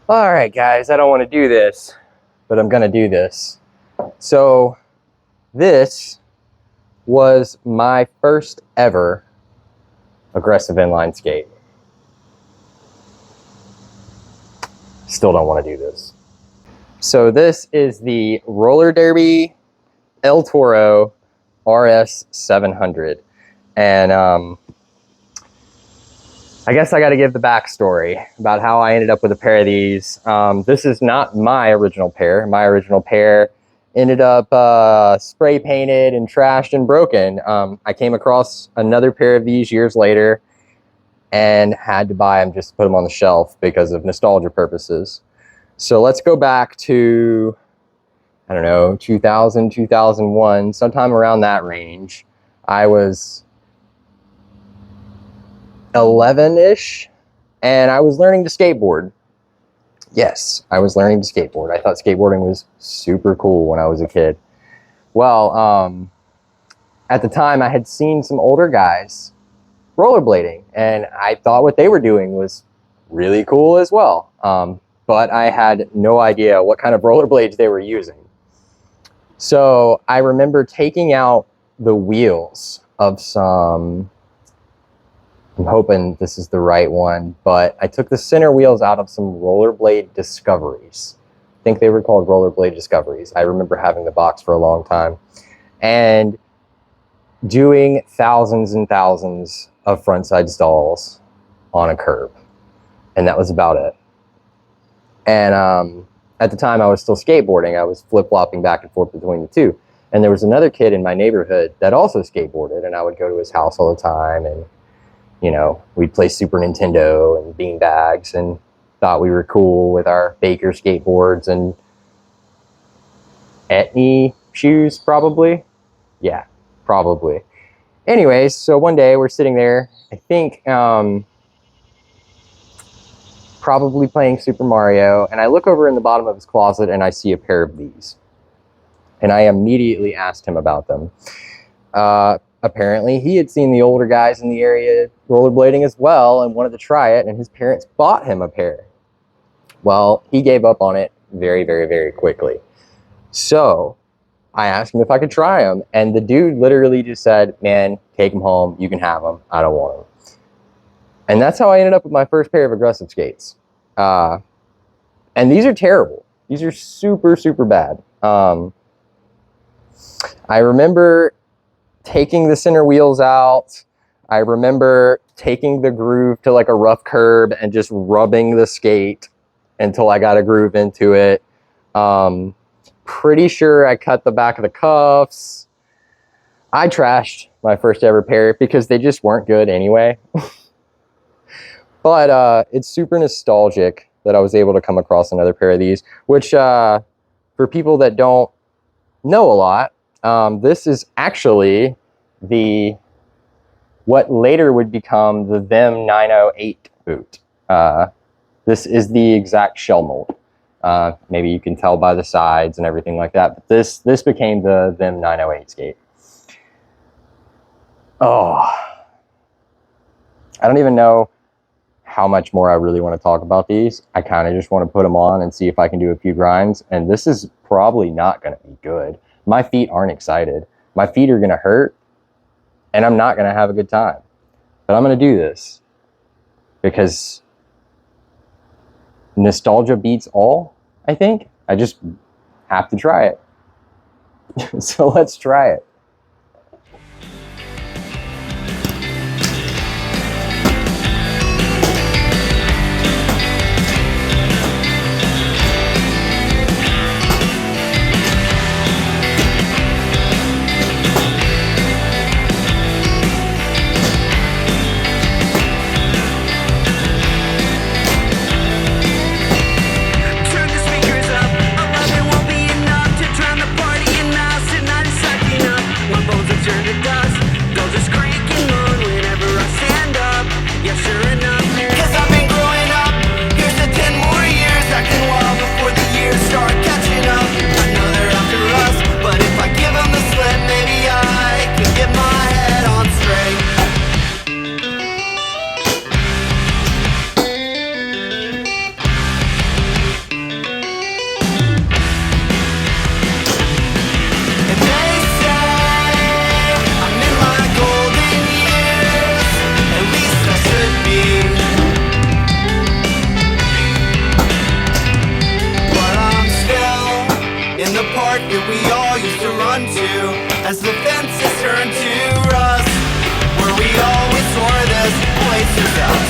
All right, guys, I don't want to do this, but I'm going to do this. So this was my first ever aggressive inline skate. Still don't want to do this. So this is the Roller Derby El Toro RS 700. And I guess I got to give the backstory about how I ended up with a pair of these. This is not my original pair. My original pair ended up spray painted and trashed and broken. I came across another pair of these years later and had to buy them just to put them on the shelf because of nostalgia purposes. So let's go back to, I don't know, 2000, 2001, sometime around that range. I was 11-ish, and I was learning to skateboard. Yes, I was learning to skateboard. I thought skateboarding was super cool when I was a kid. Well, at the time, I had seen some older guys rollerblading, and I thought what they were doing was really cool as well. But I had no idea what kind of rollerblades they were using. So I remember taking out the wheels of some, I'm hoping this is the right one, but I took the center wheels out of some Rollerblade Discoveries. I think they were called Rollerblade Discoveries. I remember having the box for a long time. And doing thousands and thousands of frontside stalls on a curb. And that was about it. And at the time I was still skateboarding. I was flip-flopping back and forth between the two. And there was another kid in my neighborhood that also skateboarded, and I would go to his house all the time, and you know, we'd play Super Nintendo and beanbags and thought we were cool with our Baker skateboards and Etney shoes, probably. Yeah, probably. Anyways, so one day we're sitting there, I think probably playing Super Mario, and I look over in the bottom of his closet and I see a pair of these. And I immediately asked him about them. Apparently, he had seen the older guys in the area rollerblading as well and wanted to try it, and his parents bought him a pair. Well, he gave up on it very, very, very quickly. So I asked him if I could try them, and the dude literally just said, man, take them home. You can have them. I don't want them. And that's how I ended up with my first pair of aggressive skates. And these are terrible. These are super, super bad. I remember taking the center wheels out. I remember taking the groove to like a rough curb and just rubbing the skate until I got a groove into it. Pretty sure I cut the back of the cuffs. I trashed my first ever pair because they just weren't good anyway. But it's super nostalgic that I was able to come across another pair of these, which for people that don't know a lot, this is actually what later would become the Them 908 boot. This is the exact shell mold. Maybe you can tell by the sides and everything like that, but this became the Them 908 skate. Oh, I don't even know how much more I really want to talk about these. I kind of just want to put them on and see if I can do a few grinds, and this is probably not going to be good. My feet aren't excited. My feet are going to hurt, and I'm not going to have a good time. But I'm going to do this because nostalgia beats all, I think. I just have to try it. So let's try it. Turn the speakers up. 11 won't be enough to drown the party, and now tonight is sucking up.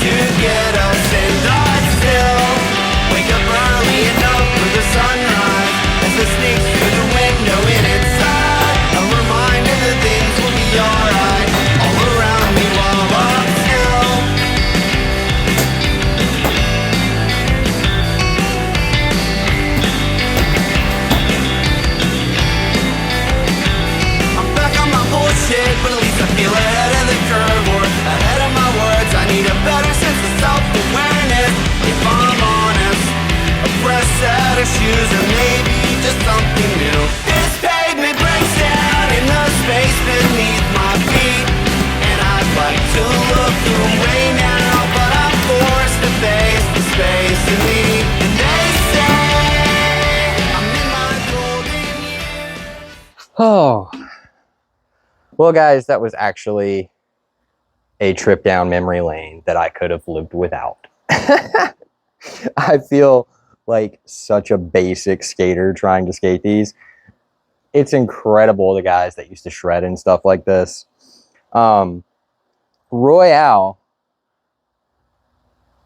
to get us, and I still wake up early enough for the sunrise as it sneaks through the window in its side. A reminder that things will be alright all around me while I'm still. I'm back on my bullshit, but at least I feel ahead of the curve or ahead of my words. I need a better sense of self-awareness, if I'm honest. A fresh set of shoes or maybe just something new. This pavement breaks down in the space beneath my feet, and I'd like to look away now, but I'm forced to face the space in me. And they say I'm in my golden years. Oh, well, guys, that was actually a trip down memory lane that I could have lived without. I feel like such a basic skater trying to skate these. It's incredible, the guys that used to shred and stuff like this. Royale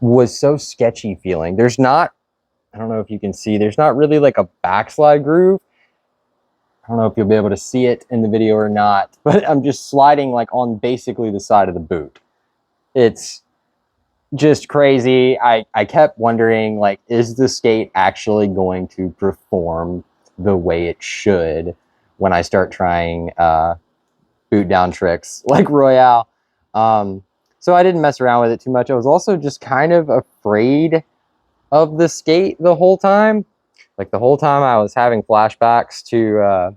was so sketchy feeling. There's not, I don't know if you can see, there's not really like a backslide groove. I don't know if you'll be able to see it in the video or not, but I'm just sliding like on basically the side of the boot. It's just crazy. I kept wondering, like, is the skate actually going to perform the way it should when I start trying boot down tricks like Royale? So I didn't mess around with it too much. I was also just kind of afraid of the skate the whole time. Like the whole time I was having flashbacks to,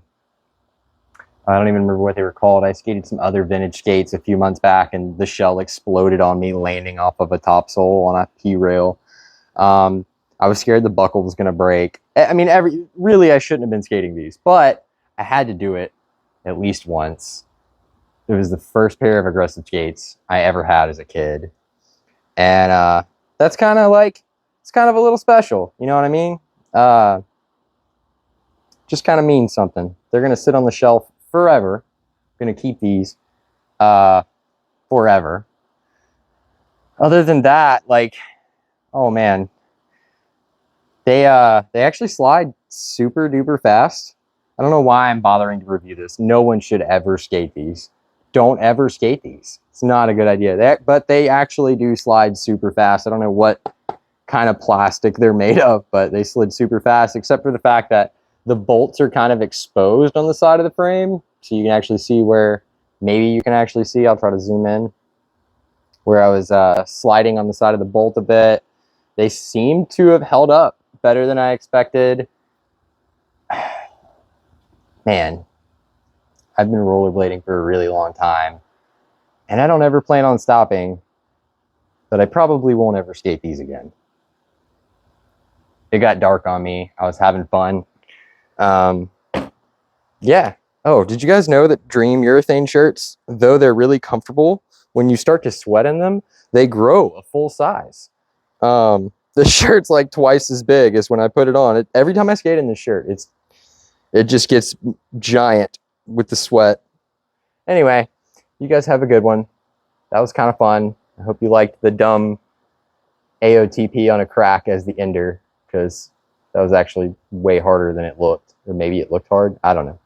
I don't even remember what they were called. I skated some other vintage skates a few months back and the shell exploded on me landing off of a topsole on a P-rail. I was scared the buckle was going to break. I mean, really, I shouldn't have been skating these, but I had to do it at least once. It was the first pair of aggressive skates I ever had as a kid. And that's kind of like, it's kind of a little special. You know what I mean? Just kind of means something. They're going to sit on the shelf forever. I'm going to keep these forever. Other than that, like, oh man, they actually slide super duper fast. I don't know why I'm bothering to review this. No one should ever skate these. Don't ever skate these. It's not a good idea. But they actually do slide super fast. I don't know what kind of plastic they're made of, but they slid super fast, except for the fact that the bolts are kind of exposed on the side of the frame. So you can actually see where, maybe you can actually see, I'll try to zoom in, where I was sliding on the side of the bolt a bit. They seem to have held up better than I expected. Man, I've been rollerblading for a really long time, and I don't ever plan on stopping, but I probably won't ever skate these again. It got dark on me. I was having fun. Yeah. Oh, did you guys know that Dream urethane shirts, though they're really comfortable, when you start to sweat in them, they grow a full size. The shirt's like twice as big as when I put it on. Every time I skate in this shirt, it just gets giant with the sweat. Anyway, you guys have a good one. That was kind of fun. I hope you liked the dumb AOTP on a crack as the ender, because that was actually way harder than it looked. Or maybe it looked hard. I don't know.